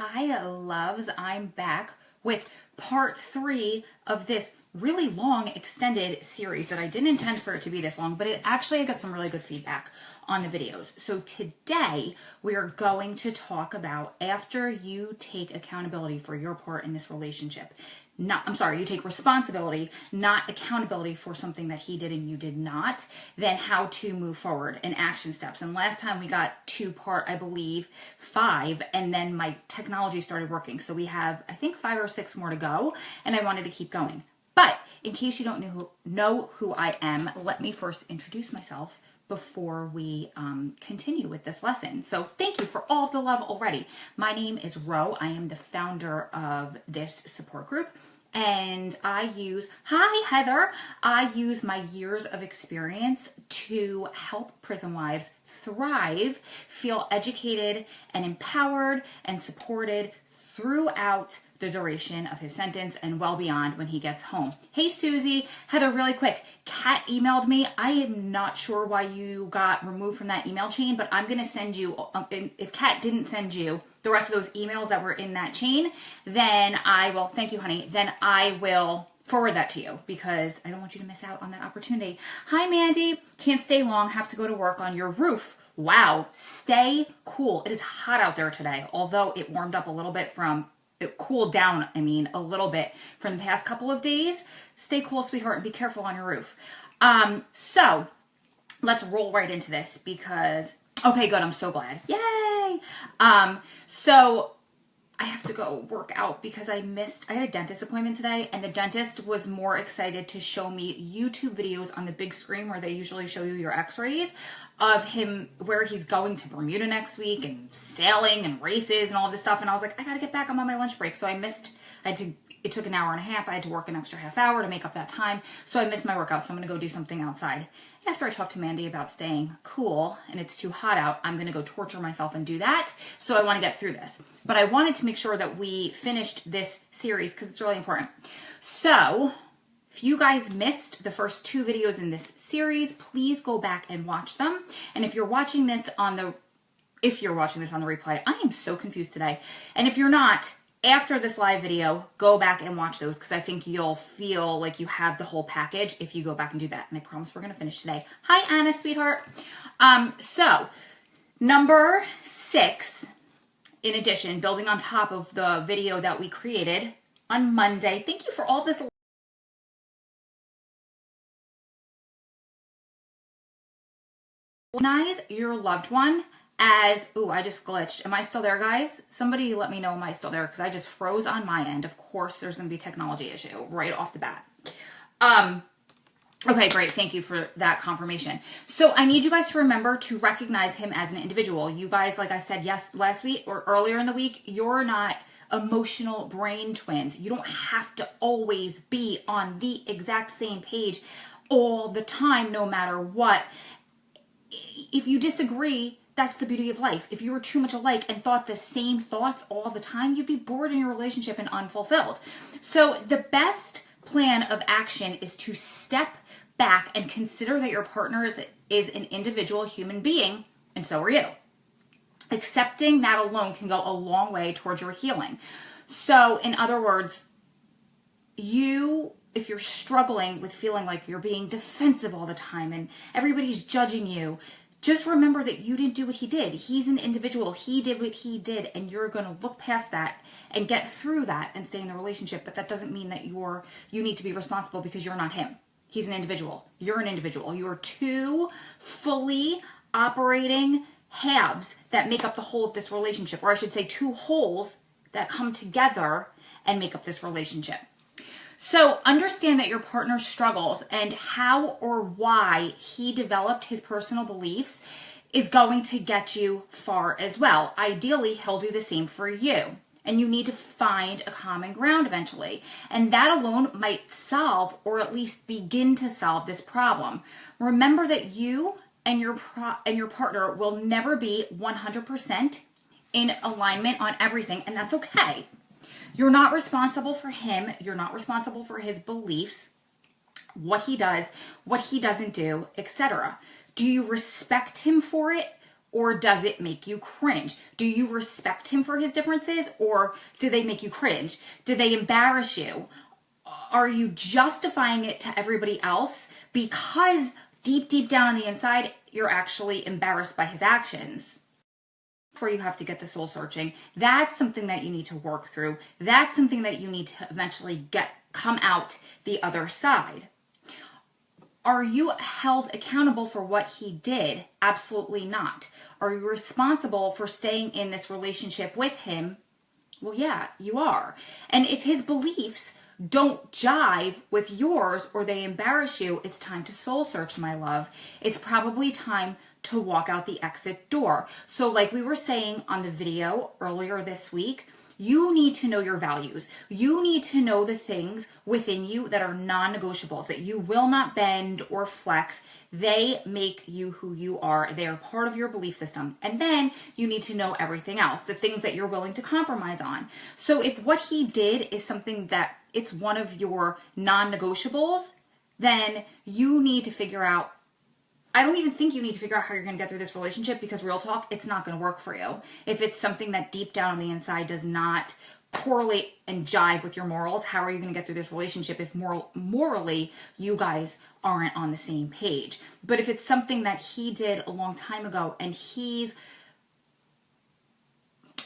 Hi loves, I'm back with part 3 of this really long extended series that I didn't intend for it to be this long, but I got some really good feedback on the videos. So today we are going to talk about after you take accountability for your part in this relationship. You take responsibility, not accountability for something that he did and you did not, then how to move forward and action steps. And last time we got 2-part, I believe, 5, and then my technology started working. So we have, I think, 5 or 6 more to go, and I wanted to keep going. But in case you don't know who I am, let me first introduce myself before we continue with this lesson. So thank you for all of the love already. My name is Ro. I am the founder of this support group. And hi Heather, I use my years of experience to help prison wives thrive, feel educated and empowered and supported throughout the duration of his sentence and well beyond when he gets home. Hey Susie, Heather, really quick, Kat emailed me. I am not sure why you got removed from that email chain, but I'm going to send you, if Kat didn't send you the rest of those emails that were in that chain, then I will, thank you honey, then I will forward that to you because I don't want you to miss out on that opportunity. Hi Mandy, can't stay long, have to go to work on your roof. Wow, stay cool. It is hot out there today, although it warmed up a little bit it cooled down, a little bit from the past couple of days. Stay cool, sweetheart, and be careful on your roof. So let's roll right into this because, okay, good, I'm so glad. Yay! So I have to go work out because I had a dentist appointment today, and the dentist was more excited to show me YouTube videos on the big screen where they usually show you your x-rays of him, where he's going to Bermuda next week and sailing and races and all this stuff. And I was like, I gotta get back. I'm on my lunch break. So it took an hour and a half. I had to work an extra half hour to make up that time. So I missed my workout. So I'm gonna go do something outside. After I talked to Mandy about staying cool and it's too hot out, I'm gonna go torture myself and do that. So I wanna get through this. But I wanted to make sure that we finished this series because it's really important. So if you guys missed the first 2 videos in this series, please go back and watch them. And if you're watching this on the replay, I am so confused today. And if you're not, after this live video, go back and watch those because I think you'll feel like you have the whole package if you go back and do that. And I promise we're going to finish today. Hi, Anna, sweetheart. So number 6, in addition, building on top of the video that we created on Monday. Thank you for all this. Recognize your loved one as, I just glitched. Am I still there, guys? Somebody let me know, am I still there? Because I just froze on my end. Of course, there's going to be a technology issue right off the bat. Okay, great. Thank you for that confirmation. So I need you guys to remember to recognize him as an individual. You guys, like I said, last week or earlier in the week, you're not emotional brain twins. You don't have to always be on the exact same page all the time, no matter what. If you disagree, that's the beauty of life. If you were too much alike and thought the same thoughts all the time, you'd be bored in your relationship and unfulfilled. So the best plan of action is to step back and consider that your partner is an individual human being, and so are you. Accepting that alone can go a long way towards your healing. So in other words, if you're struggling with feeling like you're being defensive all the time and everybody's judging you, just remember that you didn't do what he did. He's an individual. He did what he did, and you're going to look past that and get through that and stay in the relationship. But that doesn't mean that you need to be responsible because you're not him. He's an individual. You're an individual. You're 2 fully operating halves that make up the whole of this relationship, or I should say 2 wholes that come together and make up this relationship. So understand that your partner struggles and how or why he developed his personal beliefs is going to get you far as well. Ideally, he'll do the same for you. And you need to find a common ground eventually. And that alone might solve or at least begin to solve this problem. Remember that you and your partner will never be 100% in alignment on everything, and that's okay. You're not responsible for him. You're not responsible for his beliefs, what he does, what he doesn't do, etc. Do you respect him for it, or does it make you cringe? Do you respect him for his differences, or do they make you cringe? Do they embarrass you? Are you justifying it to everybody else because deep down on the inside, you're actually embarrassed by his actions? Where you have to get the soul searching. That's something that you need to work through. That's something that you need to eventually come out the other side. Are you held accountable for what he did? Absolutely not. Are you responsible for staying in this relationship with him? Well, yeah, you are. And if his beliefs don't jive with yours or they embarrass you, it's time to soul search, my love. It's probably time to walk out the exit door. So like we were saying on the video earlier this week, you need to know your values. You need to know the things within you that are non-negotiables, that you will not bend or flex. They make you who you are. They are part of your belief system. And then you need to know everything else, the things that you're willing to compromise on. So if what he did is something that it's one of your non-negotiables, then you need to figure out, I don't even think you need to figure out how you're going to get through this relationship, because real talk, it's not going to work for you. If it's something that deep down on the inside does not correlate and jive with your morals, how are you going to get through this relationship if morally you guys aren't on the same page? But if it's something that he did a long time ago and he's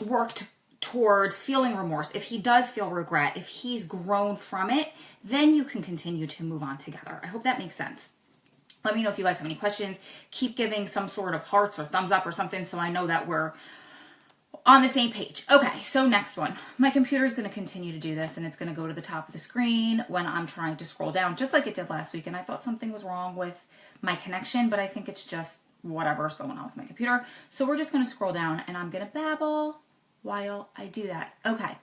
worked toward feeling remorse, if he does feel regret, if he's grown from it, then you can continue to move on together. I hope that makes sense. Let me know if you guys have any questions. Keep giving some sort of hearts or thumbs up or something so I know that we're on the same page. Okay, so next one. My computer is going to continue to do this, and it's going to go to the top of the screen when I'm trying to scroll down, just like it did last week. And I thought something was wrong with my connection, but I think it's just whatever's going on with my computer. So we're just going to scroll down, and I'm going to babble while I do that. Okay,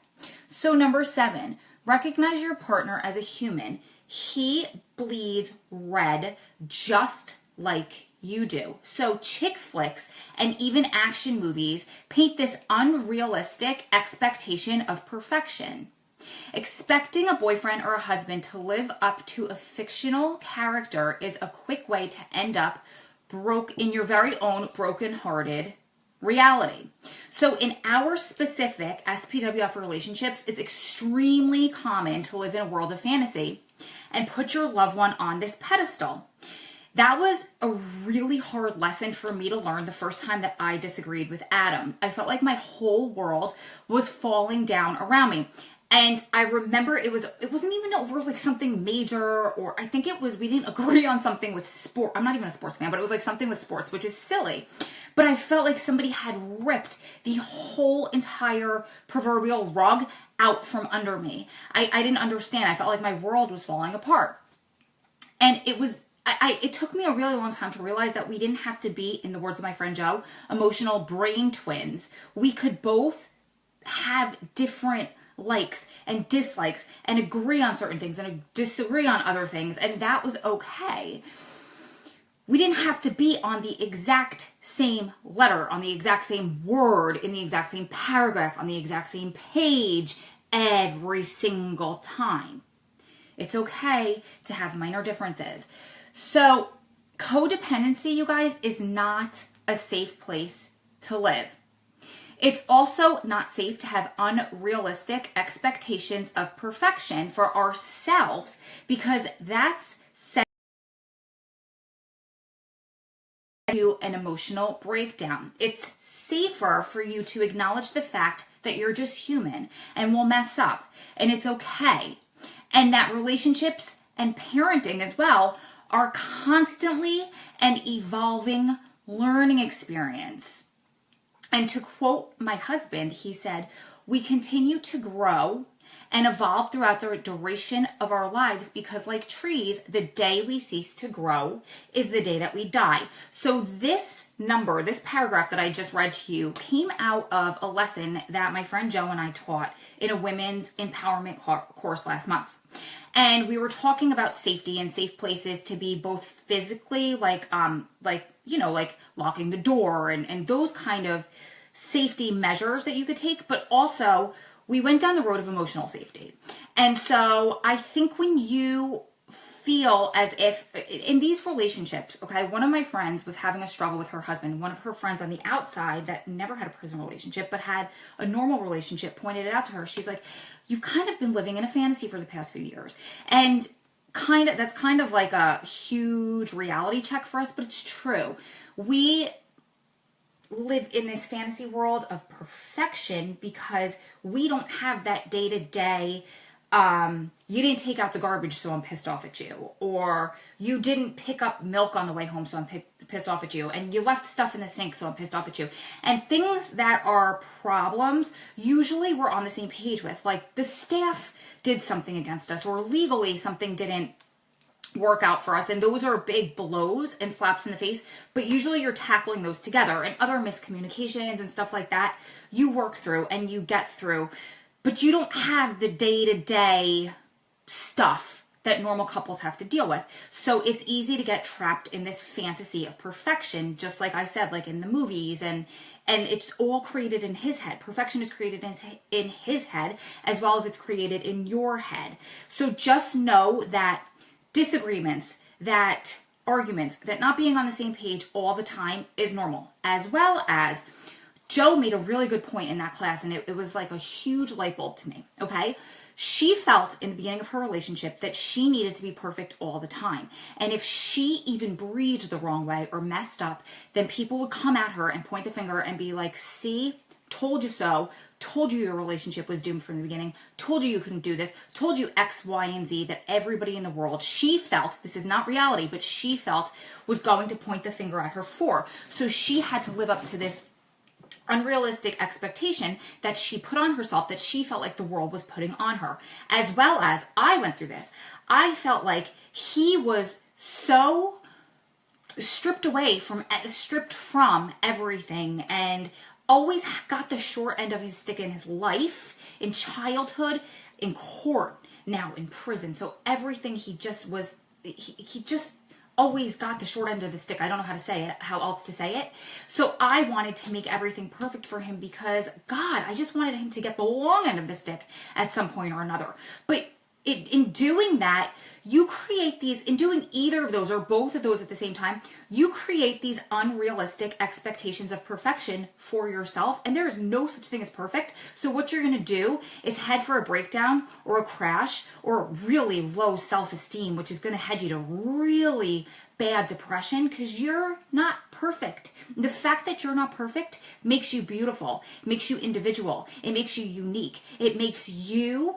so number 7, recognize your partner as a human. He bleeds red just like you do. So chick flicks and even action movies paint this unrealistic expectation of perfection. Expecting a boyfriend or a husband to live up to a fictional character is a quick way to end up in your very own broken-hearted reality. So in our specific SPWF relationships, it's extremely common to live in a world of fantasy and put your loved one on this pedestal. That was a really hard lesson for me to learn the first time that I disagreed with Adam. I felt like my whole world was falling down around me. And I remember it wasn't even over like something major, or I think it was, we didn't agree on something with sport. I'm not even a sports fan, but it was like something with sports, which is silly. But I felt like somebody had ripped the whole entire proverbial rug out from under me. I didn't understand. I felt like my world was falling apart. And it took me a really long time to realize that we didn't have to be, in the words of my friend Joe, emotional brain twins. We could both have different likes and dislikes and agree on certain things and disagree on other things, and that was okay. We didn't have to be on the exact same letter, on the exact same word, in the exact same paragraph, on the exact same page every single time. It's okay to have minor differences. So codependency, you guys, is not a safe place to live. It's also not safe to have unrealistic expectations of perfection for ourselves, because that's you an emotional breakdown. It's safer for you to acknowledge the fact that you're just human and will mess up, and it's okay. And that relationships and parenting as well are constantly an evolving learning experience. And to quote my husband, he said, "We continue to grow and evolve throughout the duration of our lives, because like trees, the day we cease to grow is the day that we die." So this paragraph that I just read to you came out of a lesson that my friend Joe and I taught in a women's empowerment course last month. And we were talking about safety and safe places to be, both physically, like locking the door and those kind of safety measures that you could take, but also we went down the road of emotional safety. And so I think when you feel as if in these relationships, okay, one of my friends was having a struggle with her husband. One of her friends on the outside that never had a prison relationship but had a normal relationship pointed it out to her. She's like, you've kind of been living in a fantasy for the past few years. And that's kind of like a huge reality check for us, but it's true. We live in this fantasy world of perfection because we don't have that day-to-day, you didn't take out the garbage, so I'm pissed off at you. Or you didn't pick up milk on the way home, so I'm pissed off at you. And you left stuff in the sink, so I'm pissed off at you. And things that are problems, usually we're on the same page with. Like the staff did something against us, or legally something didn't work out for us, and those are big blows and slaps in the face, but usually you're tackling those together. And other miscommunications and stuff like that, you work through and you get through, but you don't have the day-to-day stuff that normal couples have to deal with. So it's easy to get trapped in this fantasy of perfection, just like I said, like in the movies, and it's all created in his head. Perfection is created in his head as well as it's created in your head. So just know that disagreements, that arguments, that not being on the same page all the time is normal. As well as Joe made a really good point in that class, and it was like a huge light bulb to me, okay? She felt in the beginning of her relationship that she needed to be perfect all the time. And if she even breathed the wrong way or messed up, then people would come at her and point the finger and be like, see, told you so, told you your relationship was doomed from the beginning, told you couldn't do this, told you X, Y, and Z, that everybody in the world, she felt, this is not reality, but she felt was going to point the finger at her for. So she had to live up to this unrealistic expectation that she put on herself, that she felt like the world was putting on her. As well as, I went through this. I felt like he was so stripped from everything, and always got the short end of his stick in his life, in childhood, in court, now in prison. So everything he just was, he just always got the short end of the stick. I don't know how else to say it. So I wanted to make everything perfect for him because, God, I just wanted him to get the long end of the stick at some point or another. But in doing that, you create these, in doing either of those or both of those at the same time, you create these unrealistic expectations of perfection for yourself. And there is no such thing as perfect. So what you're going to do is head for a breakdown or a crash or really low self-esteem, which is going to head you to really bad depression because you're not perfect. The fact that you're not perfect makes you beautiful, makes you individual, it makes you unique. It makes you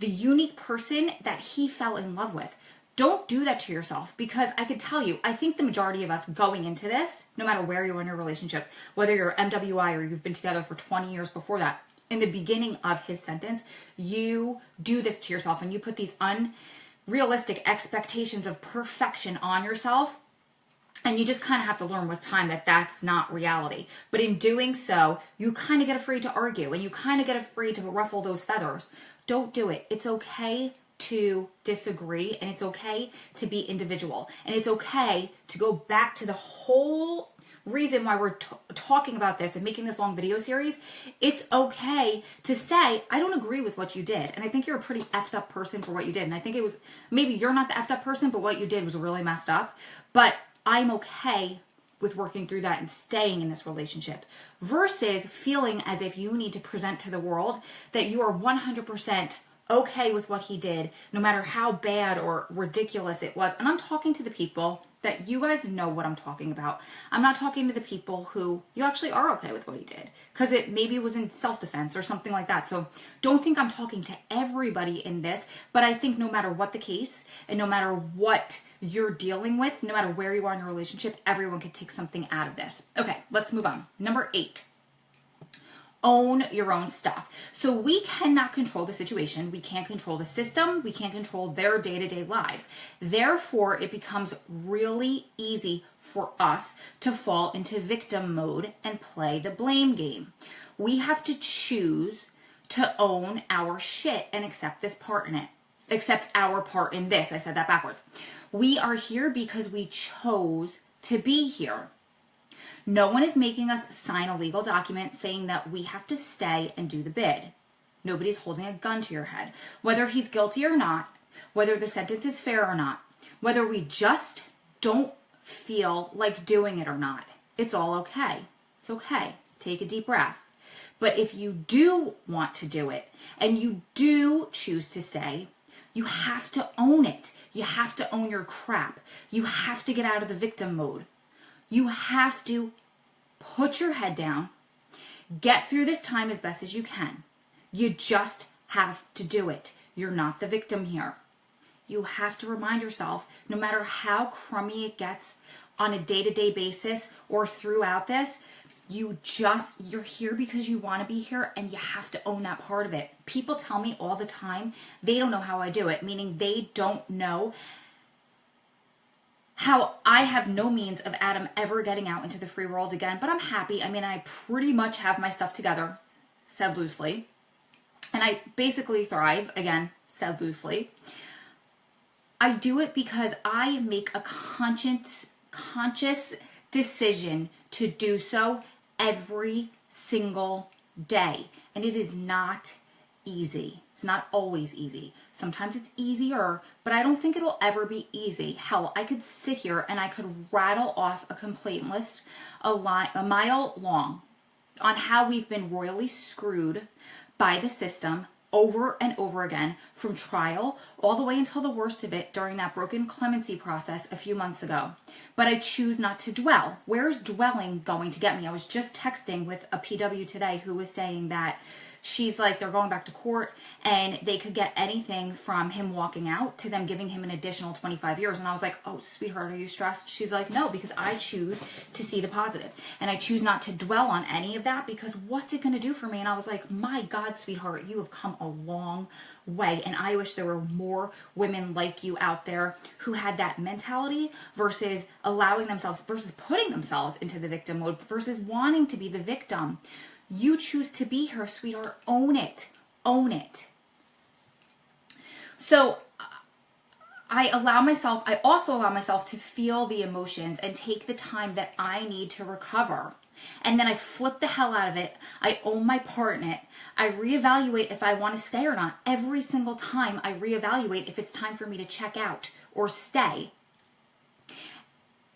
the unique person that he fell in love with. Don't do that to yourself, because I could tell you, I think the majority of us going into this, no matter where you are in your relationship, whether you're MWI or you've been together for 20 years before that, in the beginning of his sentence, you do this to yourself and you put these unrealistic expectations of perfection on yourself. And you just kind of have to learn with time that that's not reality. But in doing so, you kind of get afraid to argue and you kind of get afraid to ruffle those feathers. Don't do it. It's okay to disagree, and it's okay to be individual. And it's okay to go back to the whole reason why we're talking about this and making this long video series. It's okay to say, I don't agree with what you did. And I think you're a pretty effed up person for what you did. And I think it was, maybe you're not the effed up person, but what you did was really messed up. But I'm okay with working through that and staying in this relationship, versus feeling as if you need to present to the world that you are 100% okay with what he did, no matter how bad or ridiculous it was. And I'm talking to the people that you guys know what I'm talking about. I'm not talking to the people who you actually are okay with what he did, because it maybe was in self-defense or something like that. So don't think I'm talking to everybody in this, but I think no matter what the case and no matter what you're dealing with, no matter where you are in your relationship, everyone can take something out of this. Okay, let's move on. Number 8. Own your own stuff. So we cannot control the situation. We can't control the system. We can't control their day-to-day lives. Therefore, it becomes really easy for us to fall into victim mode and play the blame game. We have to choose to own our shit and accept this part in it. Accept our part in this. I said that backwards. We are here because we chose to be here. No one is making us sign a legal document saying that we have to stay and do the bid. Nobody's holding a gun to your head. Whether he's guilty or not, whether the sentence is fair or not, whether we just don't feel like doing it or not. It's all okay. It's okay. Take a deep breath. But if you do want to do it and you do choose to stay, you have to own it. You have to own your crap. You have to get out of the victim mode. You have to put your head down, get through this time as best as you can. You just have to do it. You're not the victim here. You have to remind yourself, no matter how crummy it gets on a day-to-day basis or throughout this, you're here because you want to be here, and you have to own that part of it. People tell me all the time they don't know how I do it, meaning they don't know how I have no means of Adam ever getting out into the free world again, but I'm happy. I mean, I pretty much have my stuff together, said loosely, and I basically thrive, again, said loosely. I do it because I make a conscious decision to do so every single day. And it is not easy. It's not always easy. Sometimes it's easier, but I don't think it'll ever be easy. Hell, I could sit here and I could rattle off a complaint list a mile long on how we've been royally screwed by the system over and over again, from trial all the way until the worst of it during that broken clemency process a few months ago. But I choose not to dwell. Where's dwelling going to get me? I was just texting with a PW today who was saying that she's like, they're going back to court and they could get anything from him walking out to them giving him an additional 25 years. And I was like, oh, sweetheart, are you stressed? She's like, no, because I choose to see the positive. And I choose not to dwell on any of that, because what's it going to do for me? And I was like, my God, sweetheart, you have come a long way. And I wish there were more women like you out there who had that mentality versus allowing themselves, versus putting themselves into the victim mode, versus wanting to be the victim. You choose to be here, sweetheart. Own it. Own it. So I also allow myself to feel the emotions and take the time that I need to recover. And then I flip the hell out of it. I own my part in it. I reevaluate if I want to stay or not. Every single time I reevaluate if it's time for me to check out or stay.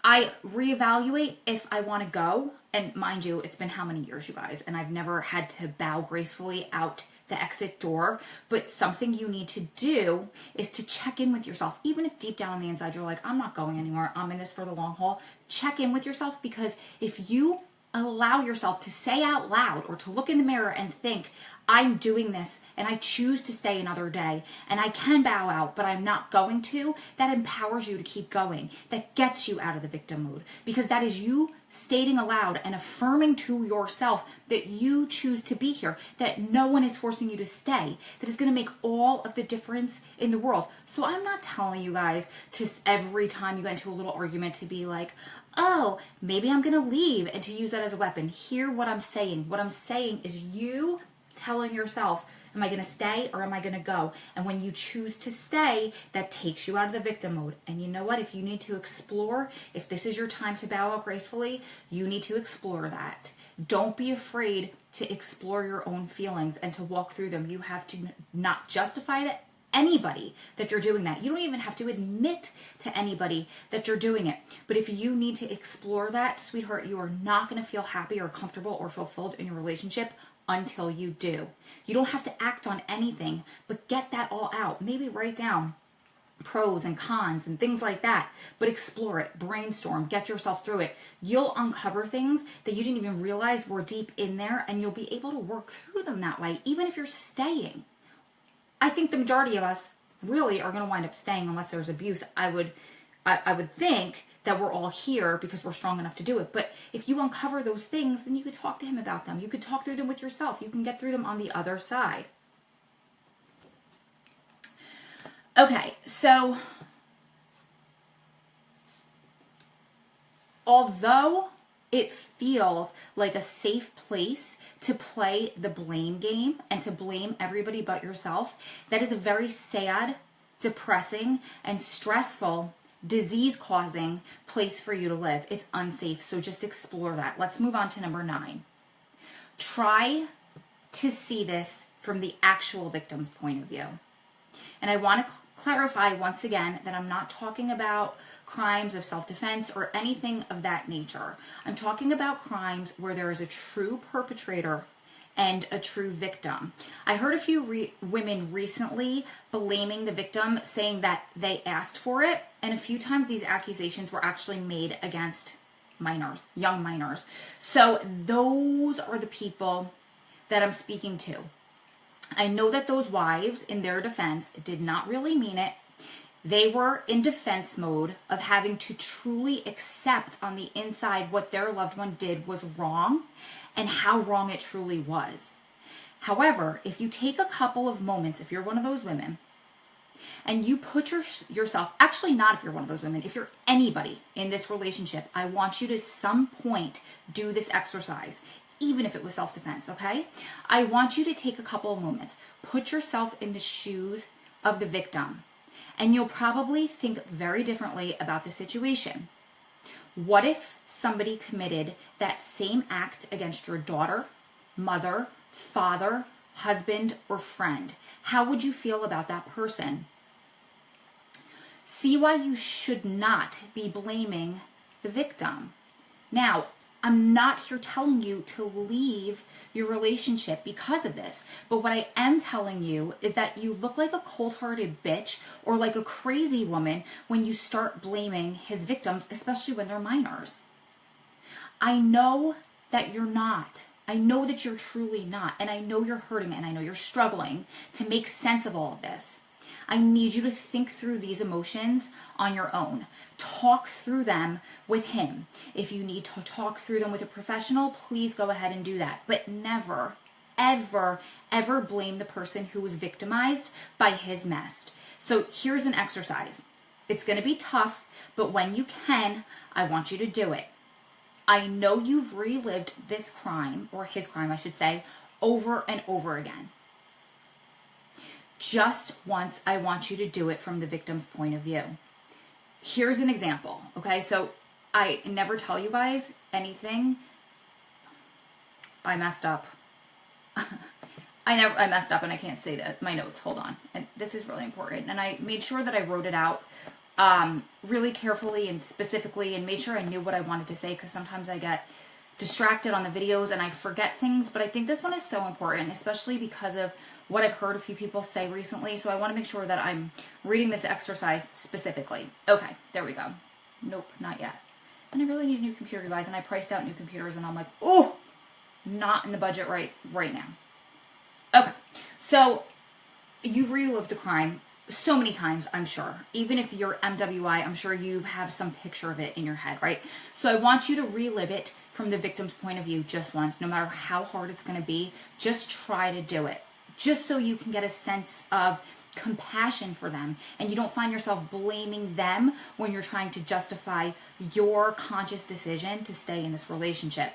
I reevaluate if I want to go. And mind you, it's been how many years, you guys? And I've never had to bow gracefully out the exit door. But something you need to do is to check in with yourself. Even if deep down on the inside, you're like, I'm not going anywhere. I'm in this for the long haul. Check in with yourself, because if you allow yourself to say out loud or to look in the mirror and think, I'm doing this and I choose to stay another day and I can bow out, but I'm not going to, that empowers you to keep going. That gets you out of the victim mode, because that is you stating aloud and affirming to yourself that you choose to be here, that no one is forcing you to stay. That is going to make all of the difference in the world. So I'm not telling you guys to every time you get into a little argument to be like, oh, maybe I'm going to leave, and to use that as a weapon. Hear what I'm saying. What I'm saying is you telling yourself, am I going to stay or am I going to go? And when you choose to stay, that takes you out of the victim mode. And you know what? If you need to explore, if this is your time to bow out gracefully, you need to explore that. Don't be afraid to explore your own feelings and to walk through them. You have to not justify it anybody that you're doing that. You don't even have to admit to anybody that you're doing it. But if you need to explore that, sweetheart, you are not going to feel happy or comfortable or fulfilled in your relationship until you do. You don't have to act on anything, but get that all out. Maybe write down pros and cons and things like that, but explore it, brainstorm, get yourself through it. You'll uncover things that you didn't even realize were deep in there, and you'll be able to work through them that way, even if you're staying. I think the majority of us really are going to wind up staying unless there's abuse. I would think that we're all here because we're strong enough to do it. But if you uncover those things, then you could talk to him about them. You could talk through them with yourself. You can get through them on the other side. Okay, so although it feels like a safe place to play the blame game and to blame everybody but yourself, that is a very sad, depressing, and stressful, disease-causing place for you to live. It's unsafe, so just explore that. Let's move on to number 9. Try to see this from the actual victim's point of view. And I want to clarify once again that I'm not talking about crimes of self-defense or anything of that nature. I'm talking about crimes where there is a true perpetrator and a true victim. I heard a few women recently blaming the victim, saying that they asked for it, and a few times these accusations were actually made against minors, young minors. So those are the people that I'm speaking to. I know that those wives, in their defense, did not really mean it. They were in defense mode of having to truly accept on the inside what their loved one did was wrong and how wrong it truly was. However, if you take a couple of moments, if you're one of those women, and you put yourself, actually not if you're one of those women, if you're anybody in this relationship, I want you to some point do this exercise, even if it was self-defense, okay? I want you to take a couple of moments, put yourself in the shoes of the victim, and you'll probably think very differently about the situation. What if somebody committed that same act against your daughter, mother, father, husband, or friend? How would you feel about that person? See why you should not be blaming the victim. Now, I'm not here telling you to leave your relationship because of this, but what I am telling you is that you look like a cold-hearted bitch or like a crazy woman when you start blaming his victims, especially when they're minors. I know that you're not. I know that you're truly not, and I know you're hurting, and I know you're struggling to make sense of all of this. I need you to think through these emotions on your own. Talk through them with him. If you need to talk through them with a professional, please go ahead and do that. But never, ever, ever blame the person who was victimized by his mess. So here's an exercise. It's going to be tough, but when you can, I want you to do it. I know you've relived this crime, or his crime, I should say, over and over again. Just once, I want you to do it from the victim's point of view. Here's an example, okay? So I never tell you guys anything. I messed up. I messed up and I can't say that. My notes, hold on. And this is really important. And I made sure that I wrote it out really carefully and specifically and made sure I knew what I wanted to say, because sometimes I get distracted on the videos and I forget things. But I think this one is so important, especially because of what I've heard a few people say recently. So I want to make sure that I'm reading this exercise specifically. Okay, there we go. Nope, not yet. And I really need a new computer, you guys. And I priced out new computers and I'm like, oh, not in the budget right now. Okay, so you've relived the crime so many times, I'm sure. Even if you're MWI, I'm sure you have some picture of it in your head, right? So I want you to relive it from the victim's point of view just once, no matter how hard it's going to be. Just try to do it, just so you can get a sense of compassion for them and you don't find yourself blaming them when you're trying to justify your conscious decision to stay in this relationship.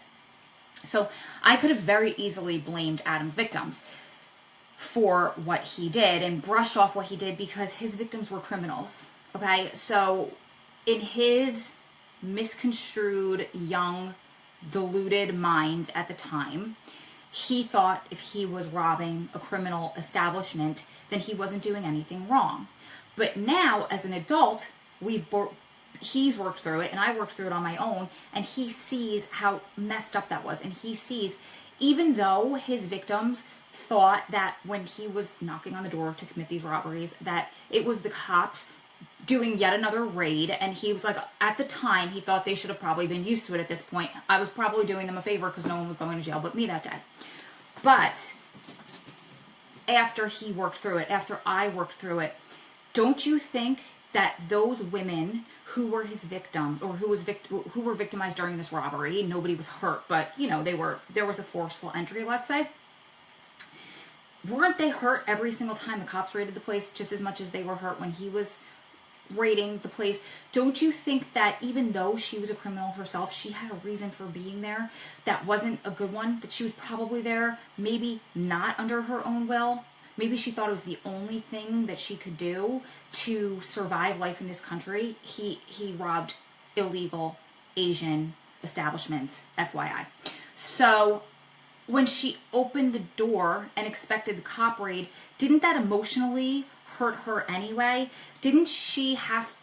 So I could have very easily blamed Adam's victims for what he did and brushed off what he did because his victims were criminals. Okay, so in his misconstrued, young, deluded mind at the time, he thought if he was robbing a criminal establishment, then he wasn't doing anything wrong. But now, as an adult, he's worked through it, and I worked through it on my own, and he sees how messed up that was. And he sees, even though his victims thought that when he was knocking on the door to commit these robberies, that it was the cops doing yet another raid, and he was like, at the time, he thought they should have probably been used to it at this point. I was probably doing them a favor because no one was going to jail but me that day. But after he worked through it, after I worked through it, don't you think that those women who were his victim, or who were victimized during this robbery, nobody was hurt, but you know, there was a forceful entry, let's say, weren't they hurt every single time the cops raided the place just as much as they were hurt when he was raiding the place? Don't you think that even though she was a criminal herself, she had a reason for being there that wasn't a good one, that she was probably there, maybe not under her own will? Maybe she thought it was the only thing that she could do to survive life in this country. He robbed illegal Asian establishments, FYI. So when she opened the door and expected the cop raid, didn't that emotionally hurt her anyway? Didn't she have,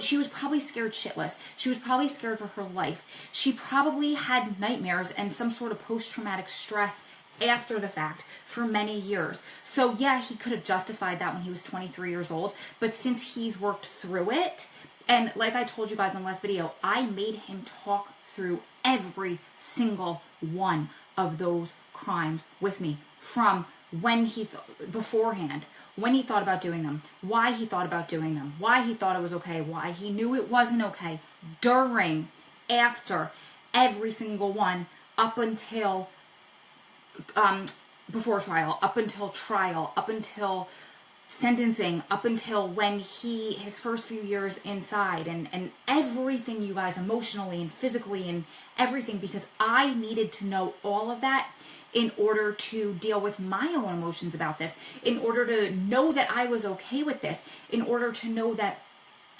she was probably scared shitless. She was probably scared for her life. She probably had nightmares and some sort of post-traumatic stress after the fact for many years. So yeah, he could have justified that when he was 23 years old, but since he's worked through it, and like I told you guys in the last video, I made him talk through every single one of those crimes with me, from when he beforehand, when he thought about doing them, why he thought about doing them, why he thought it was okay, why he knew it wasn't okay, during, after, every single one, up until before trial, up until sentencing, up until when his first few years inside, and everything, you guys, emotionally and physically and everything, because I needed to know all of that in order to deal with my own emotions about this, in order to know that I was okay with this, in order to know that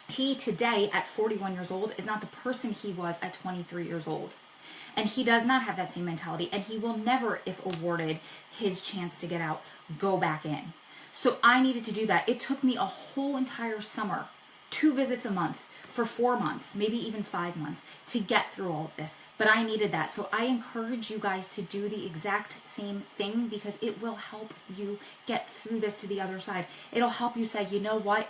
he today at 41 years old is not the person he was at 23 years old. And he does not have that same mentality, and he will never, if awarded his chance to get out, go back in. So I needed to do that. It took me a whole entire summer, 2 visits a month, for 4 months, maybe even 5 months, to get through all of this. But I needed that. So I encourage you guys to do the exact same thing, because it will help you get through this to the other side. It'll help you say, you know what?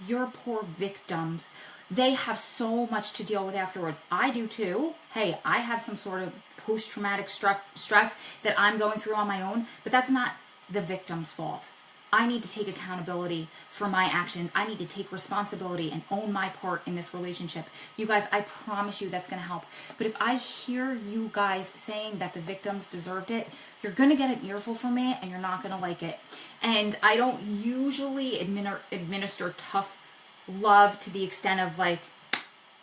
Your poor victims, they have so much to deal with afterwards. I do too. Hey, I have some sort of post-traumatic stress that I'm going through on my own, but that's not the victim's fault. I need to take accountability for my actions. I need to take responsibility and own my part in this relationship. You guys, I promise you that's going to help. But if I hear you guys saying that the victims deserved it, you're going to get an earful from me and you're not going to like it. And I don't usually administer tough love to the extent of like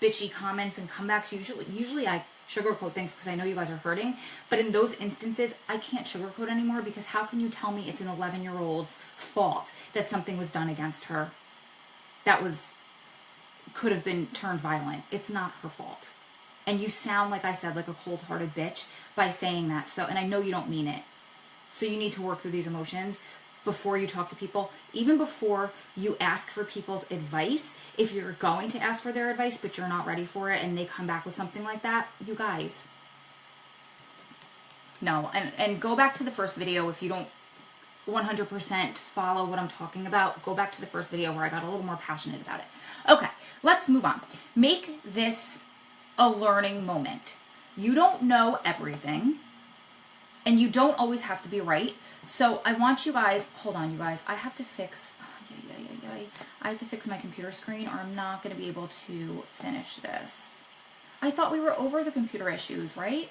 bitchy comments and comebacks. Usually I sugarcoat things because I know you guys are hurting, but in those instances I can't sugarcoat anymore, because how can you tell me it's an 11-year-old's fault that something was done against her that could have been turned violent? It's not her fault. And you sound, like I said, like a cold-hearted bitch by saying that. So, and I know you don't mean it. So you need to work through these emotions before you talk to people, even before you ask for people's advice. If you're going to ask for their advice, but you're not ready for it, and they come back with something like that, you guys, no. And go back to the first video if you don't 100% follow what I'm talking about. Go back to the first video where I got a little more passionate about it. Okay, let's move on. Make this a learning moment. You don't know everything, and you don't always have to be right. So I want you guys, hold on you guys, I have to fix, I have to fix my computer screen, or I'm not going to be able to finish this. I thought we were over the computer issues, right?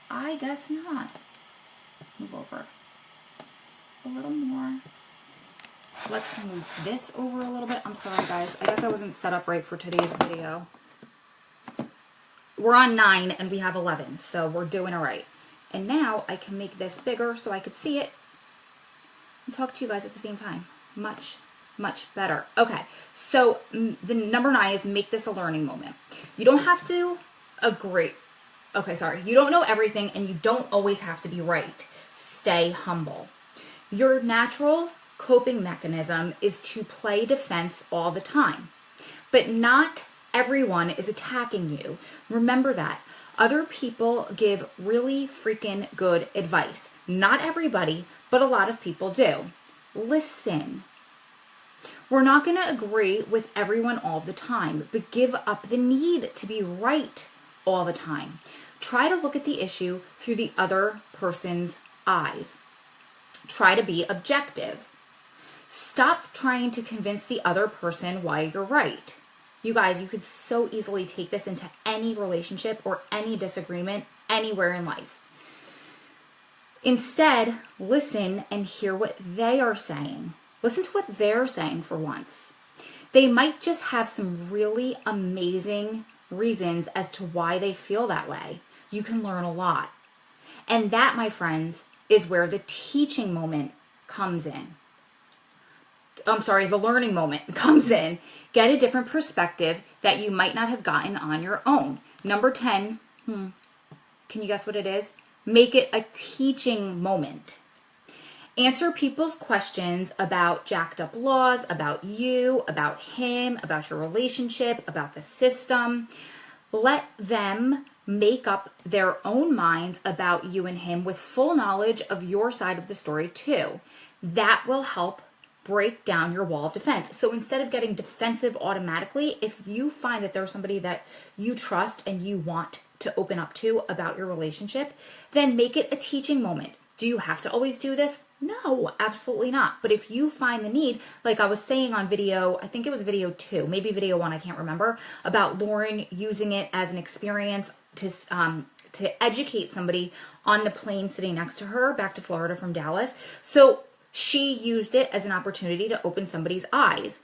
I guess not. Move over a little more. Let's move this over a little bit. I'm sorry guys, I guess I wasn't set up right for today's video. We're on 9 and we have 11, so we're doing it right. And now I can make this bigger so I could see it and talk to you guys at the same time. Much, much better. Okay, so the number 9 is make this a learning moment. You don't have to agree. Okay, sorry. You don't know everything, and you don't always have to be right. Stay humble. Your natural coping mechanism is to play defense all the time, but not everyone is attacking you. Remember that. Other people give really freaking good advice. Not everybody, but a lot of people do. Listen. We're not going to agree with everyone all the time, but give up the need to be right all the time. Try to look at the issue through the other person's eyes. Try to be objective. Stop trying to convince the other person why you're right. You guys, you could so easily take this into any relationship or any disagreement anywhere in life. Instead, listen and hear what they are saying. Listen to what they're saying for once. They might just have some really amazing reasons as to why they feel that way. You can learn a lot. And that, my friends, is where the teaching moment comes in. The learning moment comes in. Get a different perspective that you might not have gotten on your own. Number 10, can you guess what it is? Make it a teaching moment. Answer people's questions about jacked up laws, about you, about him, about your relationship, about the system. Let them make up their own minds about you and him with full knowledge of your side of the story too. That will help break down your wall of defense. So instead of getting defensive automatically, if you find that there's somebody that you trust and you want to open up to about your relationship, then make it a teaching moment. Do you have to always do this? No, absolutely not. But if you find the need, like I was saying on video, I think it was video 2, maybe video 1, I can't remember, about Lauren using it as an experience to educate somebody on the plane sitting next to her back to Florida from Dallas. So she used it as an opportunity to open somebody's eyes.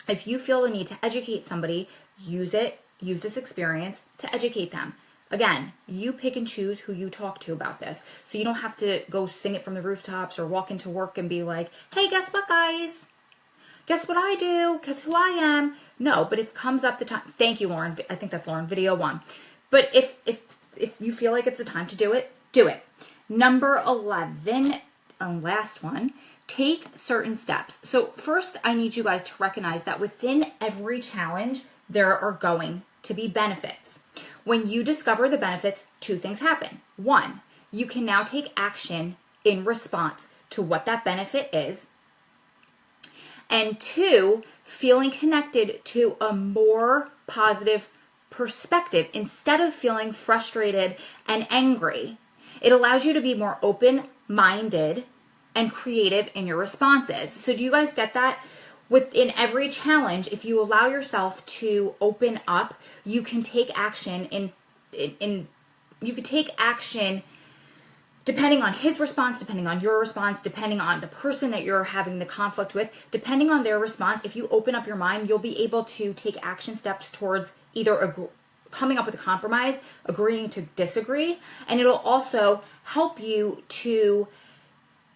If you feel the need to educate somebody, use this experience to educate them. Again, you pick and choose who you talk to about this. So you don't have to go sing it from the rooftops or walk into work and be like, hey, guess what, guys? Guess what I do? Guess who I am? No, but if it comes up the time, thank you, Lauren. I think that's Lauren, video 1. But if you feel like it's the time to do it, do it. Number 11, and last one, take certain steps. So first, I need you guys to recognize that within every challenge, there are going to be benefits. When you discover the benefits, 2 things happen. 1, you can now take action in response to what that benefit is. And 2, feeling connected to a more positive perspective instead of feeling frustrated and angry. It allows you to be more open-minded and creative in your responses. So do you guys get that? Within every challenge, if you allow yourself to open up, you can take action you could take action depending on his response, depending on your response, depending on the person that you're having the conflict with, depending on their response. If you open up your mind, you'll be able to take action steps towards either coming up with a compromise, agreeing to disagree, and it'll also help you to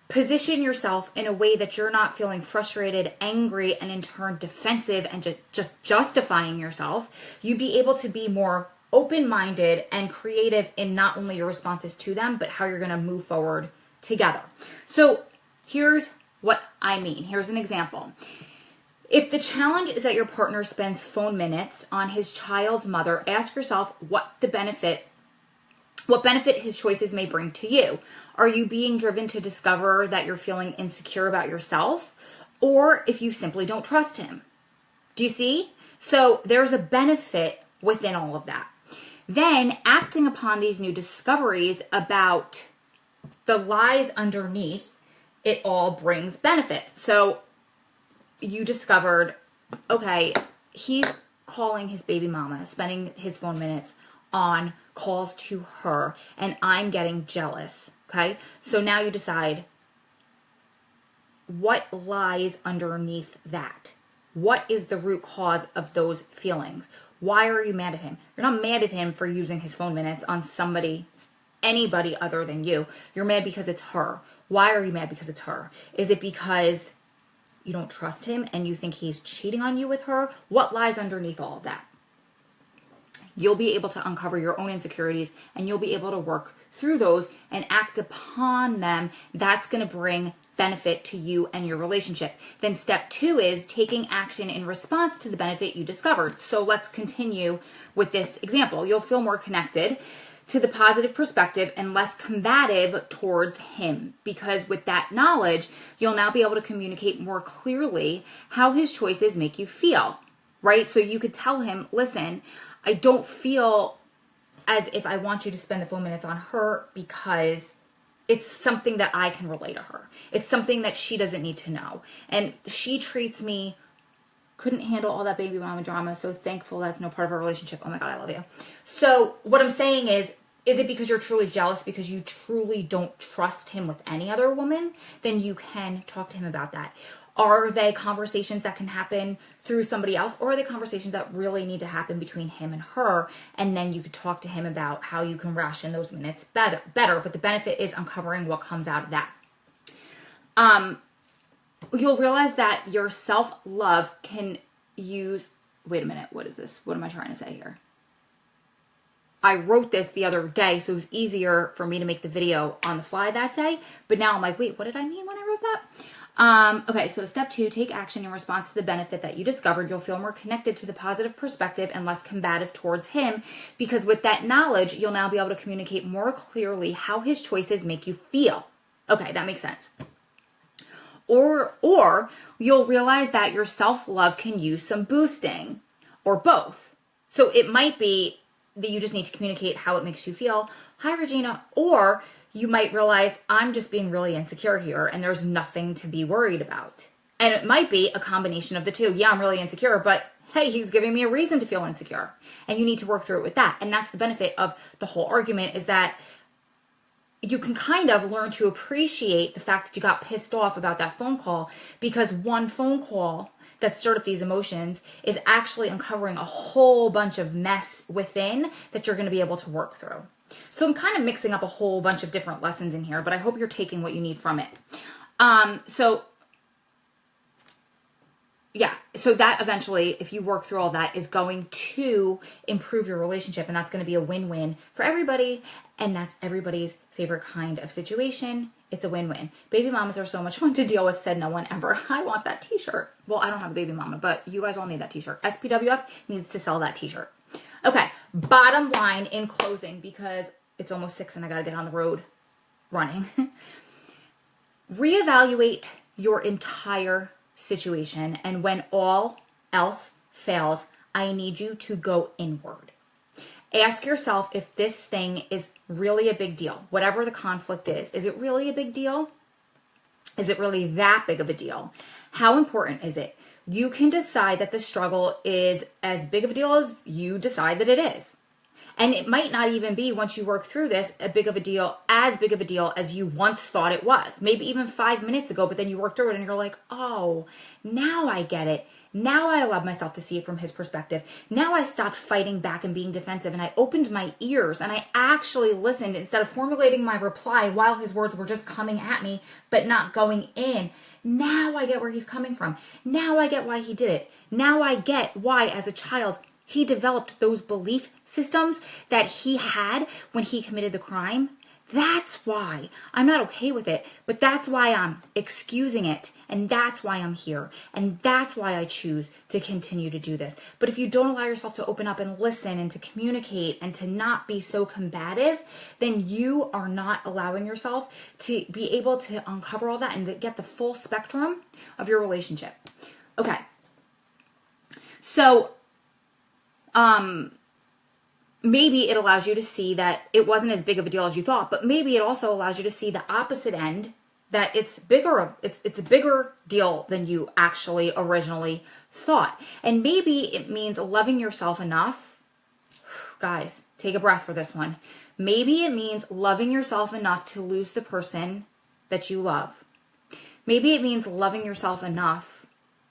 position yourself in a way that you're not feeling frustrated, angry, and in turn defensive and just justifying yourself. You'd be able to be more open-minded and creative in not only your responses to them, but how you're going to move forward together. So here's what I mean. Here's an example. If the challenge is that your partner spends phone minutes on his child's mother, ask yourself what benefit his choices may bring to you. Are you being driven to discover that you're feeling insecure about yourself, or if you simply don't trust him? Do you see? So there's a benefit within all of that. Then acting upon these new discoveries about the lies underneath it all brings benefits. So you discovered, okay, he's calling his baby mama, spending his phone minutes on calls to her, and I'm getting jealous. Okay, so now you decide what lies underneath that. What is the root cause of those feelings? Why are you mad at him? You're not mad at him for using his phone minutes on anybody other than you. You're mad because it's her. Why are you mad because it's her? Is it because you don't trust him and you think he's cheating on you with her? What lies underneath all of that? You'll be able to uncover your own insecurities and you'll be able to work through those and act upon them. That's going to bring benefit to you and your relationship. Then step 2 is taking action in response to the benefit you discovered. So let's continue with this example. You'll feel more connected to the positive perspective and less combative towards him, because with that knowledge, you'll now be able to communicate more clearly how his choices make you feel, right? So you could tell him, listen, I don't feel as if I want you to spend the phone minutes on her because it's something that I can relate to her. It's something that she doesn't need to know. And she treats me, couldn't handle all that baby mama drama, so thankful that's no part of our relationship. Oh my God, I love you. So what I'm saying is it because you're truly jealous because you truly don't trust him with any other woman? Then you can talk to him about that. Are they conversations that can happen through somebody else, or are they conversations that really need to happen between him and her? And then you could talk to him about how you can ration those minutes better. But the benefit is uncovering what comes out of that. You'll realize that your self-love can use... Wait a minute. What is this? What am I trying to say here? I wrote this the other day, so it was easier for me to make the video on the fly that day. But now I'm like, wait, what did I mean when I wrote that? Okay, so step 2, take action in response to the benefit that you discovered. You'll feel more connected to the positive perspective and less combative towards him, because with that knowledge, you'll now be able to communicate more clearly how his choices make you feel. Okay, that makes sense. Or you'll realize that your self-love can use some boosting, or both. So it might be that you just need to communicate how it makes you feel. Hi, Regina. Or you might realize, I'm just being really insecure here and there's nothing to be worried about. And it might be a combination of the two. Yeah, I'm really insecure, but hey, he's giving me a reason to feel insecure. And you need to work through it with that. And that's the benefit of the whole argument, is that you can kind of learn to appreciate the fact that you got pissed off about that phone call, because one phone call that stirred up these emotions is actually uncovering a whole bunch of mess within that you're going to be able to work through. So I'm kind of mixing up a whole bunch of different lessons in here, but I hope you're taking what you need from it. So that eventually, if you work through all that, is going to improve your relationship, and that's going to be a win-win for everybody, and that's everybody's favorite kind of situation. It's a win-win. Baby mamas are so much fun to deal with, said no one ever. I want that t-shirt. Well, I don't have a baby mama, but you guys all need that t-shirt. SPWF needs to sell that t-shirt. Okay, bottom line in closing, because it's almost 6 and I gotta get on the road running. Reevaluate your entire situation, and when all else fails, I need you to go inward. Ask yourself if this thing is really a big deal. Whatever the conflict is it really a big deal? Is it really that big of a deal? How important is it? You can decide that the struggle is as big of a deal as you decide that it is. And it might not even be, once you work through this, as big of a deal as you once thought it was. Maybe even 5 minutes ago, but then you worked through it and you're like, oh, now I get it. Now I allowed myself to see it from his perspective. Now I stopped fighting back and being defensive, and I opened my ears and I actually listened instead of formulating my reply while his words were just coming at me but not going in. Now I get where he's coming from. Now I get why he did it. Now I get why, as a child, he developed those belief systems that he had when he committed the crime. That's why I'm not okay with it, but that's why I'm excusing it, and that's why I'm here, and that's why I choose to continue to do this. But if you don't allow yourself to open up and listen and to communicate and to not be so combative, then you are not allowing yourself to be able to uncover all that and get the full spectrum of your relationship. Okay. So, maybe it allows you to see that it wasn't as big of a deal as you thought, but maybe it also allows you to see the opposite end, that it's a bigger deal than you actually originally thought. And maybe it means loving yourself enough. Guys, take a breath for this one. Maybe it means loving yourself enough to lose the person that you love. Maybe it means loving yourself enough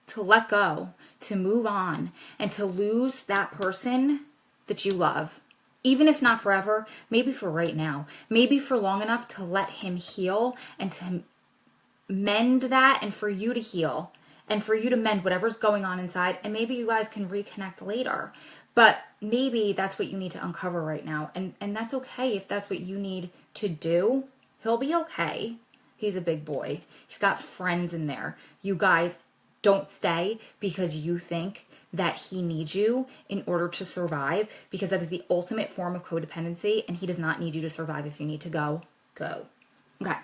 to let go, to move on, and to lose that person that you love. Even if not forever, maybe for right now, maybe for long enough to let him heal and to mend that, and for you to heal and for you to mend whatever's going on inside. And maybe you guys can reconnect later, but maybe that's what you need to uncover right now. And that's okay if that's what you need to do. He'll be okay. He's a big boy. He's got friends in there. You guys don't stay because you think that he needs you in order to survive, because that is the ultimate form of codependency, and he does not need you to survive. If you need to go, go. Okay.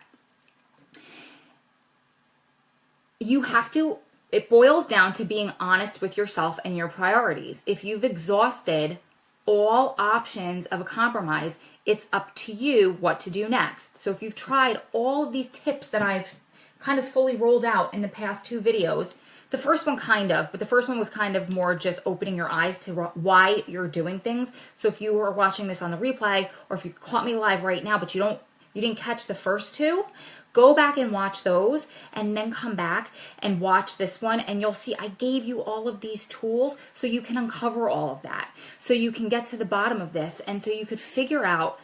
It boils down to being honest with yourself and your priorities. If you've exhausted all options of a compromise, it's up to you what to do next. So if you've tried all of these tips that I've kind of slowly rolled out in the past 2 videos, the first one but the first one was kind of more just opening your eyes to why you're doing things. So if you were watching this on the replay, or if you caught me live right now, but you didn't catch the first 2, go back and watch those, and then come back and watch this one, and you'll see I gave you all of these tools so you can uncover all of that, so you can get to the bottom of this, and so you could figure out,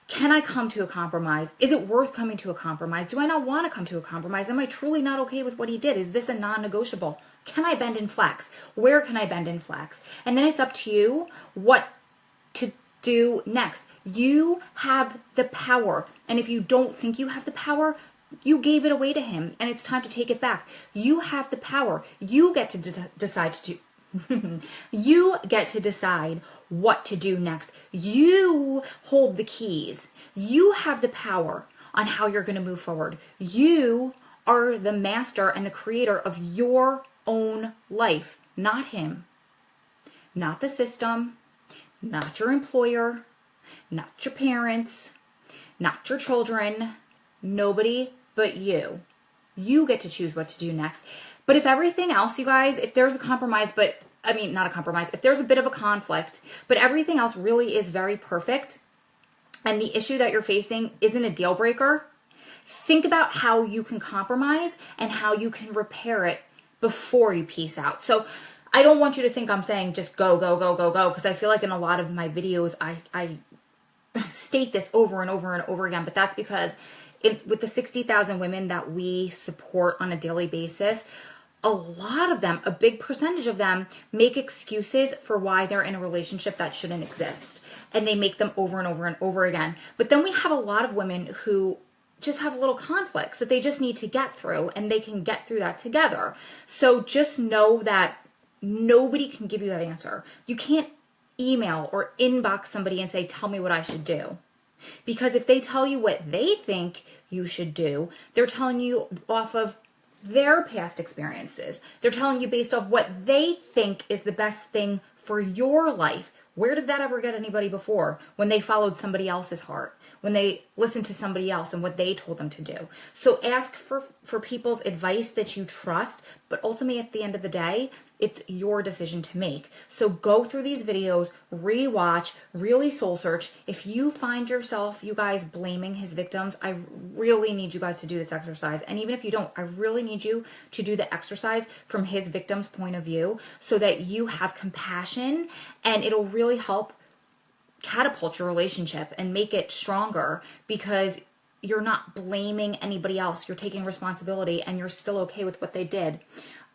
can I come to a compromise? Is it worth coming to a compromise? Do I not want to come to a compromise? Am I truly not okay with what he did? Is this a non-negotiable? Can I bend and flex? Where can I bend and flex? And then it's up to you what to do next. You have the power. And if you don't think you have the power, you gave it away to him and it's time to take it back. You have the power. You get to decide to do. You get to decide what to do next. You hold the keys. You have the power on how you're going to move forward. You are the master and the creator of your own life, not him, not the system, not your employer, not your parents, not your children, nobody but you. You get to choose what to do next. But if everything else, you guys, if there's a compromise, not a compromise, if there's a bit of a conflict, but everything else really is very perfect, and the issue that you're facing isn't a deal breaker, think about how you can compromise and how you can repair it before you peace out. So I don't want you to think I'm saying just go, go, go, go, go, because I feel like in a lot of my videos, I state this over and over and over again, but that's because with the 60,000 women that we support on a daily basis, a lot of them, a big percentage of them, make excuses for why they're in a relationship that shouldn't exist. And they make them over and over and over again. But then we have a lot of women who just have little conflicts that they just need to get through, and they can get through that together. So just know that nobody can give you that answer. You can't email or inbox somebody and say, tell me what I should do. Because if they tell you what they think you should do, they're telling you off of their past experiences. They're telling you based off what they think is the best thing for your life. Where did that ever get anybody before? When they followed somebody else's heart, when they listened to somebody else and what they told them to do. So ask for people's advice that you trust, but ultimately at the end of the day, it's your decision to make. So go through these videos, rewatch, really soul search. If you find yourself, you guys, blaming his victims, I really need you guys to do this exercise. And even if you don't, I really need you to do the exercise from his victim's point of view so that you have compassion, and it'll really help catapult your relationship and make it stronger, because you're not blaming anybody else. You're taking responsibility and you're still okay with what they did.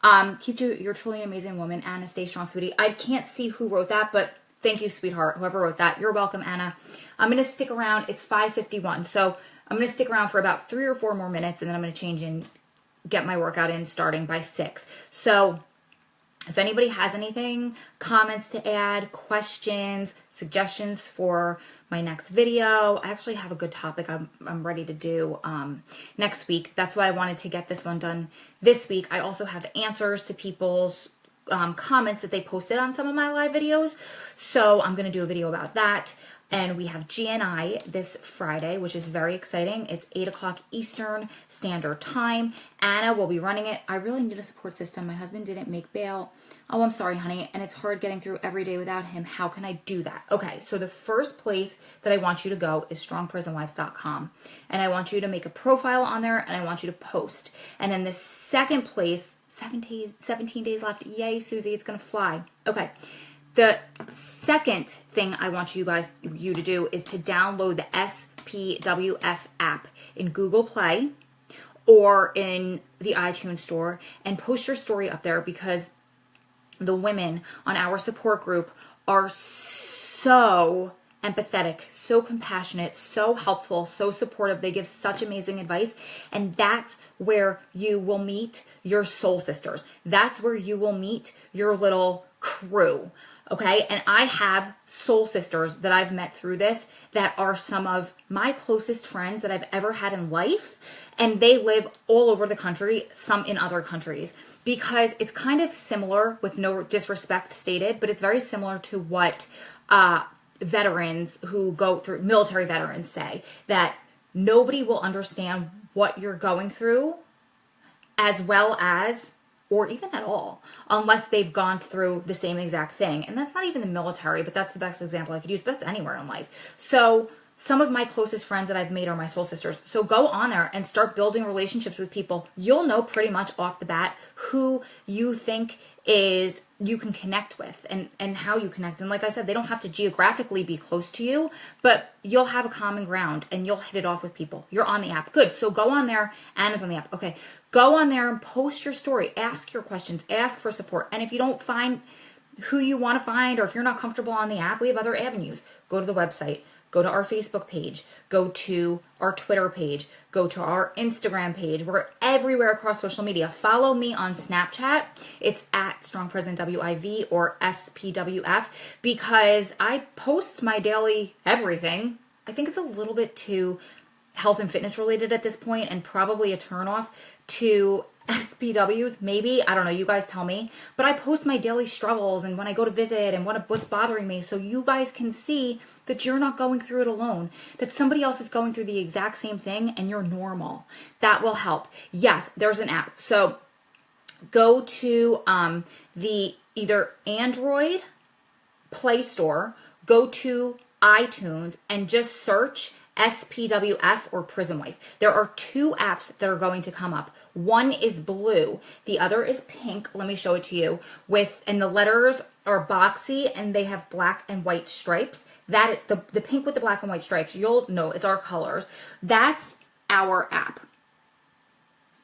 You're truly an amazing woman, Anna. Stay strong, sweetie. I can't see who wrote that, but thank you, sweetheart. Whoever wrote that, you're welcome, Anna. I'm going to stick around. It's 5:51, so I'm going to stick around for about 3 or 4 more minutes, and then I'm going to change and get my workout in starting by 6. So if anybody has anything, comments to add, questions, suggestions for my next video, I actually have a good topic I'm ready to do next week. That's why I wanted to get this one done this week. I also have answers to people's comments that they posted on some of my live videos. So I'm going to do a video about that. And we have GNI this Friday, which is very exciting. It's 8 o'clock Eastern Standard Time. Anna will be running it. I really need a support system. My husband didn't make bail. Oh, I'm sorry, honey. And it's hard getting through every day without him. How can I do that? Okay, so the first place that I want you to go is strongprisonwives.com. And I want you to make a profile on there, and I want you to post. And then the second place, 17 days left. Yay, Susie, it's going to fly. Okay. The second thing I want you to do is to download the SPWF app in Google Play or in the iTunes store and post your story up there, because the women on our support group are so empathetic, so compassionate, so helpful, so supportive. They give such amazing advice. And that's where you will meet your soul sisters. That's where you will meet your little crew. Okay, and I have soul sisters that I've met through this that are some of my closest friends that I've ever had in life, and they live all over the country, some in other countries, because it's kind of similar, with no disrespect stated, but it's very similar to what veterans who go through, military veterans say, that nobody will understand what you're going through as well as, or even at all, unless they've gone through the same exact thing. And that's not even the military, but that's the best example I could use, but that's anywhere in life. So some of my closest friends that I've made are my soul sisters. So go on there and start building relationships with people. You'll know pretty much off the bat who you think is you can connect with and how you connect. And like I said, they don't have to geographically be close to you, but you'll have a common ground and you'll hit it off with people. You're on the app. Good. So go on there. Anna's on the app. Okay. Go on there and post your story. Ask your questions. Ask for support. And if you don't find who you want to find, or if you're not comfortable on the app, we have other avenues. Go to the website, go to our Facebook page, go to our Twitter page, go to our Instagram page. We're everywhere across social media. Follow me on Snapchat. It's at Strong Present WIV or SPWF, because I post my daily everything. I think it's a little bit too health and fitness related at this point, and probably a turnoff to SPWs, maybe. I don't know. You guys tell me. But I post my daily struggles and when I go to visit and what's bothering me, so you guys can see that you're not going through it alone, that somebody else is going through the exact same thing and you're normal. That will help. Yes, there's an app. So go to the either Android Play Store, go to iTunes, and just search SPWF or Prison Wife. There are two apps that are going to come up. One is blue, the other is pink. Let me show it to you. And the letters are boxy and they have black and white stripes. That is the pink with the black and white stripes. You'll know it's our colors. That's our app.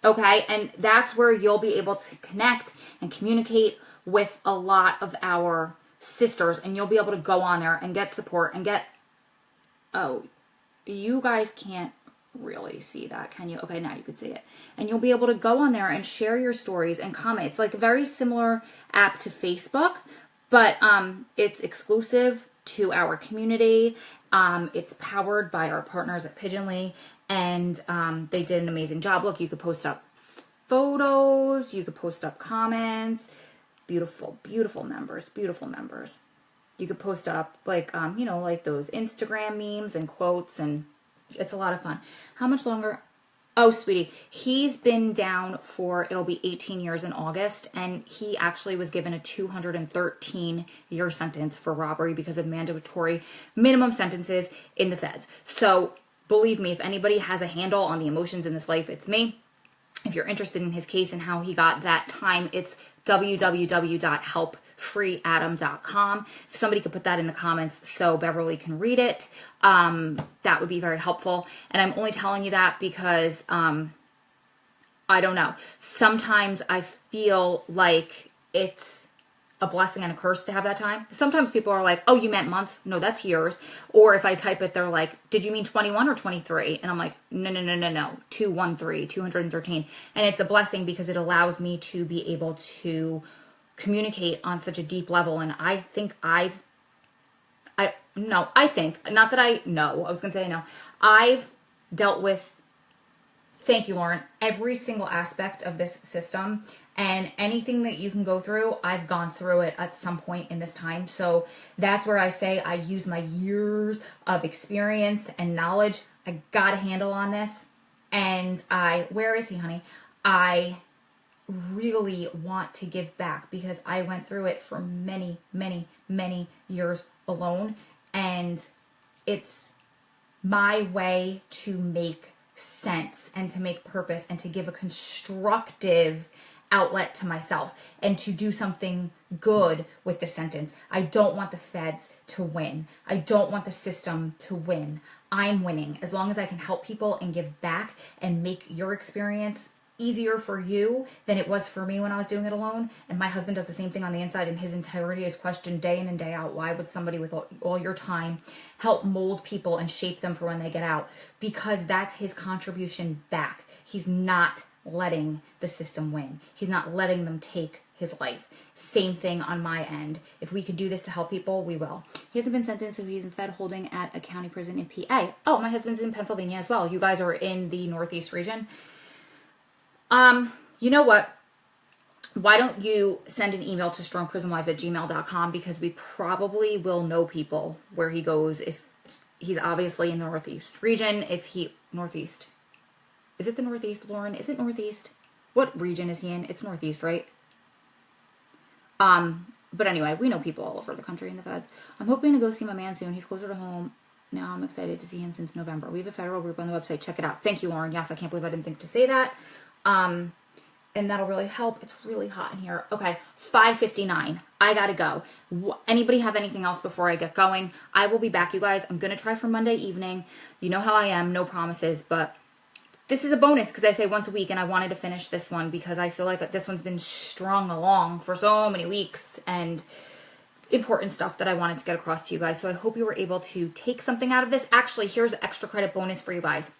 Okay, and that's where you'll be able to connect and communicate with a lot of our sisters, and you'll be able to go on there and get support and get, oh, you guys can't really see that, can you? Okay, now you can see it. And you'll be able to go on there and share your stories and comment. It's like a very similar app to Facebook, but it's exclusive to our community. It's powered by our partners at Pigeonly, and they did an amazing job. Look, you could post up photos, you could post up comments. Beautiful, beautiful members, beautiful members. You could post up like, like those Instagram memes and quotes, and it's a lot of fun. How much longer? Oh, sweetie, he's been down for, it'll be 18 years in August, and he actually was given a 213-year sentence for robbery because of mandatory minimum sentences in the feds. So believe me, if anybody has a handle on the emotions in this life, it's me. If you're interested in his case and how he got that time, it's www.helpfreeadam.com. If somebody could put that in the comments so Beverly can read it, that would be very helpful. And I'm only telling you that because, I don't know. Sometimes I feel like it's a blessing and a curse to have that time. Sometimes people are like, oh, you meant months? No, that's years. Or if I type it, they're like, did you mean 21 or 23? And I'm like, no, 213. And it's a blessing because it allows me to be able to communicate on such a deep level. And I think I've dealt with, thank you, Lauren, every single aspect of this system, and anything that you can go through, I've gone through it at some point in this time. So that's where I say I use my years of experience and knowledge. I got a handle on this, and where is he, honey? I really want to give back because I went through it for many, many, many years alone, and it's my way to make sense and to make purpose and to give a constructive outlet to myself and to do something good with the sentence. I don't want the feds to win. I don't want the system to win. I'm winning. As long as I can help people and give back and make your experience easier for you than it was for me when I was doing it alone. And my husband does the same thing on the inside, and his integrity is questioned day in and day out. Why would somebody with all your time help mold people and shape them for when they get out? Because that's his contribution back. He's not letting the system win. He's not letting them take his life. Same thing on my end. If we could do this to help people, we will. He hasn't been sentenced, so he's in fed holding at a county prison in PA. Oh, my husband's in Pennsylvania as well. You guys are in the Northeast region. You know what? Why don't you send an email to strongprisonwives@gmail.com, because we probably will know people where he goes if he's obviously in the Northeast region. Northeast. Is it the Northeast, Lauren? Is it Northeast? What region is he in? It's Northeast, right? But anyway, we know people all over the country in the feds. I'm hoping to go see my man soon. He's closer to home. Now I'm excited to see him since November. We have a federal group on the website. Check it out. Thank you, Lauren. Yes, I can't believe I didn't think to say that. And that'll really help. It's really hot in here. Okay, 5:59. I gotta go. Anybody have anything else before I get going? I will be back, you guys. I'm gonna try for Monday evening. You know how I am. No promises, but this is a bonus because I say once a week, and I wanted to finish this one because I feel like this one's been strung along for so many weeks, and important stuff that I wanted to get across to you guys. So I hope you were able to take something out of this. Actually, here's an extra credit bonus for you guys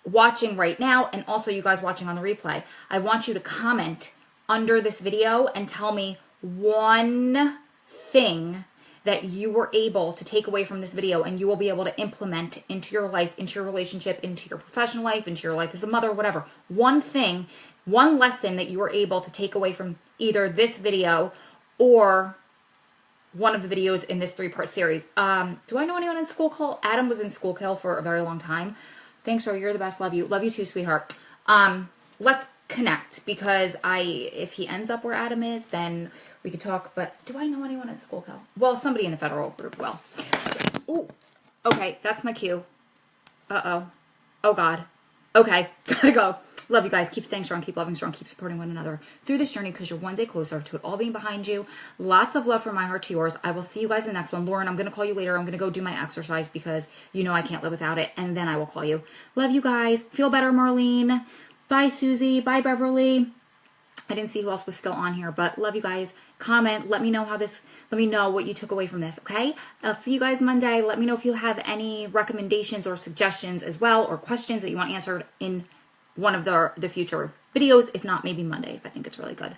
watching right now, and also you guys watching on the replay. I want you to comment under this video and tell me one thing that you were able to take away from this video and you will be able to implement into your life, into your relationship, into your professional life, into your life as a mother, whatever. One thing, one lesson that you were able to take away from either this video or one of the videos in this 3-part series. Do I know anyone in school call? Adam was in school call for a very long time. Thanks, Ro. You're the best. Love you. Love you too, sweetheart. Let's connect, because if he ends up where Adam is, then we could talk. But do I know anyone at school call? Well, somebody in the federal group will. Ooh. Okay, that's my cue. Uh-oh. Oh, God. Okay, gotta go. Love you guys. Keep staying strong, keep loving strong, keep supporting one another through this journey, because you're one day closer to it all being behind you. Lots of love from my heart to yours. I will see you guys in the next one. Lauren, I'm going to call you later. I'm going to go do my exercise because you know I can't live without it, and then I will call you. Love you guys. Feel better, Marlene. Bye, Susie. Bye, Beverly. I didn't see who else was still on here, but love you guys. Comment. Let me know let me know what you took away from this, okay? I'll see you guys Monday. Let me know if you have any recommendations or suggestions as well, or questions that you want answered in one of the future videos. If not, maybe Monday, if I think it's really good.